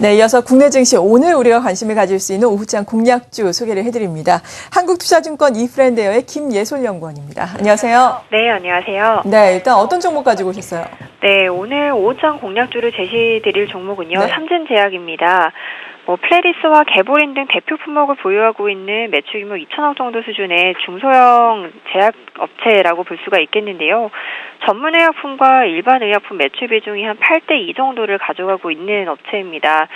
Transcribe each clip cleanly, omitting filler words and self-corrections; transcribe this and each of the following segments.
네, 이어서 국내 증시 오늘 우리가 관심을 가질 수 있는 오후장 공략주 소개를 해드립니다. 한국투자증권 이프렌드웨어의 김예솔 연구원입니다. 안녕하세요. 네, 안녕하세요. 네, 일단 어떤 종목 가지고 오셨어요? 네, 오늘 오후장 공략주를 제시드릴 종목은요. 네. 삼진제약입니다. 플레리스와 개보린 등 대표 품목을 보유하고 있는 매출 규모 2천억 정도 수준의 중소형 제약업체라고 볼 수가 있겠는데요. 전문 의약품과 일반 의약품 매출 비중이 한 8대2 정도를 가져가고 있는 업체입니다.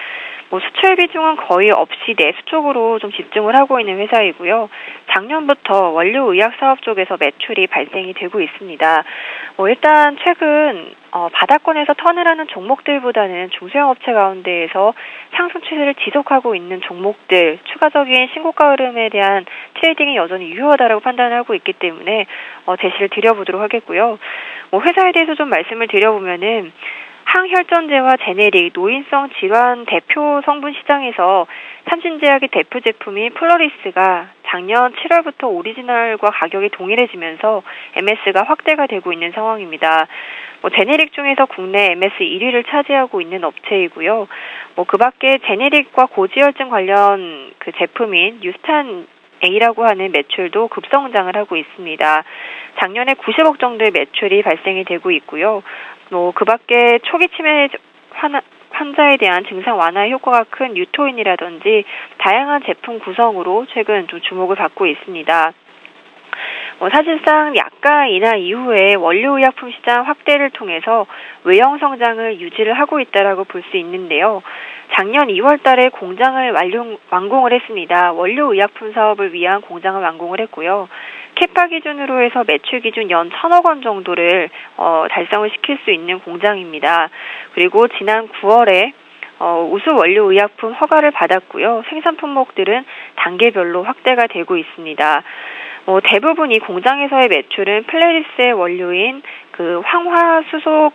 수출 비중은 거의 없이 내수 쪽으로 좀 집중을 하고 있는 회사이고요. 작년부터 원료 의약 사업 쪽에서 매출이 발생이 되고 있습니다. 일단 최근 바닥권에서 턴을 하는 종목들보다는 중소형 업체 가운데에서 상승 추세를 지속하고 있는 종목들, 추가적인 신고가 흐름에 대한 트레이딩이 여전히 유효하다고 판단하고 있기 때문에 제시를 드려보도록 하겠고요. 회사에 대해서 좀 말씀을 드려보면은 항혈전제와 제네릭, 노인성 질환 대표 성분 시장에서 삼진제약의 대표 제품인 플로리스가 작년 7월부터 오리지널과 가격이 동일해지면서 MS가 확대가 되고 있는 상황입니다. 제네릭 중에서 국내 MS 1위를 차지하고 있는 업체이고요. 그 밖에 제네릭과 고지혈증 관련 그 제품인 뉴스탄 A라고 하는 매출도 급성장을 하고 있습니다. 작년에 90억 정도의 매출이 발생이 되고 있고요. 그 밖에 초기 치매 환자에 대한 증상 완화 효과가 큰 유토인이라든지 다양한 제품 구성으로 최근 좀 주목을 받고 있습니다. 사실상 약가 인하 이후에 원료의약품 시장 확대를 통해서 외형 성장을 유지를 하고 있다라고 볼 수 있는데요. 작년 2월 달에 공장을 완공을 했습니다. 원료의약품 사업을 위한 공장을 완공을 했고요. 캐파 기준으로 해서 매출 기준 연 1,000억 원 정도를 달성을 시킬 수 있는 공장입니다. 그리고 지난 9월에 우수 원료의약품 허가를 받았고요. 생산 품목들은 단계별로 확대가 되고 있습니다. 대부분 이 공장에서의 매출은 플레리스의 원료인 그 황화수소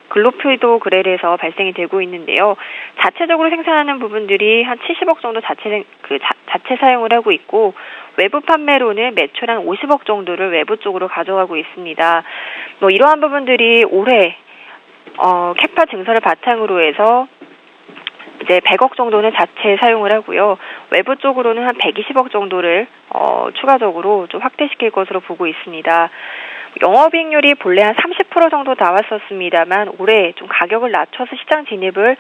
글로피도그렐에서 발생이 되고 있는데요. 자체적으로 생산하는 부분들이 한 70억 정도 자체 사용을 하고 있고 외부 판매로는 매출 한 50억 정도를 외부 쪽으로 가져가고 있습니다. 이러한 부분들이 올해 캐파 증설을 바탕으로 해서 이제 100억 정도는 자체 사용을 하고요. 외부 쪽으로는 한 120억 정도를 추가적으로 좀 확대시킬 것으로 보고 있습니다. 영업이익률이 본래 한 30% 정도 나왔었습니다만 올해 좀 가격을 낮춰서 시장 진입을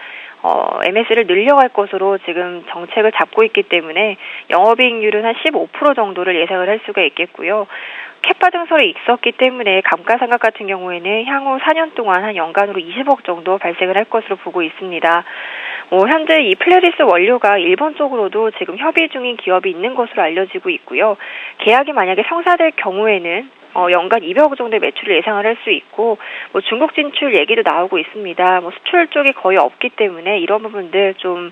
MS를 늘려갈 것으로 지금 정책을 잡고 있기 때문에 영업이익률은 한 15% 정도를 예상을 할 수가 있겠고요. 캐파 증설이 있었기 때문에 감가상각 같은 경우에는 향후 4년 동안 한 연간으로 20억 정도 발생을 할 것으로 보고 있습니다. 현재 이 플레리스 원료가 일본 쪽으로도 지금 협의 중인 기업이 있는 것으로 알려지고 있고요. 계약이 만약에 성사될 경우에는 연간 200억 정도의 매출을 예상을 할 수 있고 중국 진출 얘기도 나오고 있습니다. 수출 쪽이 거의 없기 때문에 이런 부분들 좀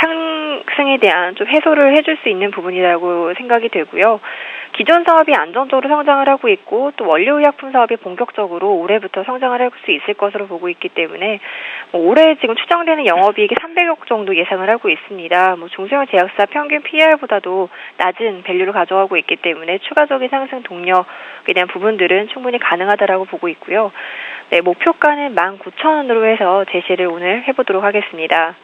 상승에 대한 좀 해소를 해줄 수 있는 부분이라고 생각이 되고요. 기존 사업이 안정적으로 성장을 하고 있고 또 원료의약품 사업이 본격적으로 올해부터 성장을 할 수 있을 것으로 보고 있기 때문에 올해 지금 추정되는 영업이익이 300억 정도 예상을 하고 있습니다. 중소형 제약사 평균 PER보다도 낮은 밸류를 가져가고 있기 때문에 추가적인 상승 동력에 대한 부분들은 충분히 가능하다라고 보고 있고요. 네, 목표가는 19,000원으로 해서 제시를 오늘 해보도록 하겠습니다.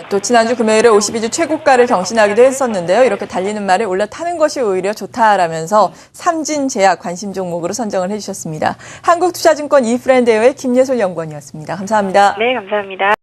또 지난주 금요일에 52주 최고가를 경신하기도 했었는데요. 이렇게 달리는 말에 올라타는 것이 오히려 좋다라면서 삼진제약 관심 종목으로 선정을 해주셨습니다. 한국투자증권 이프렌드웨어의 김예솔 연구원이었습니다. 감사합니다. 네, 감사합니다.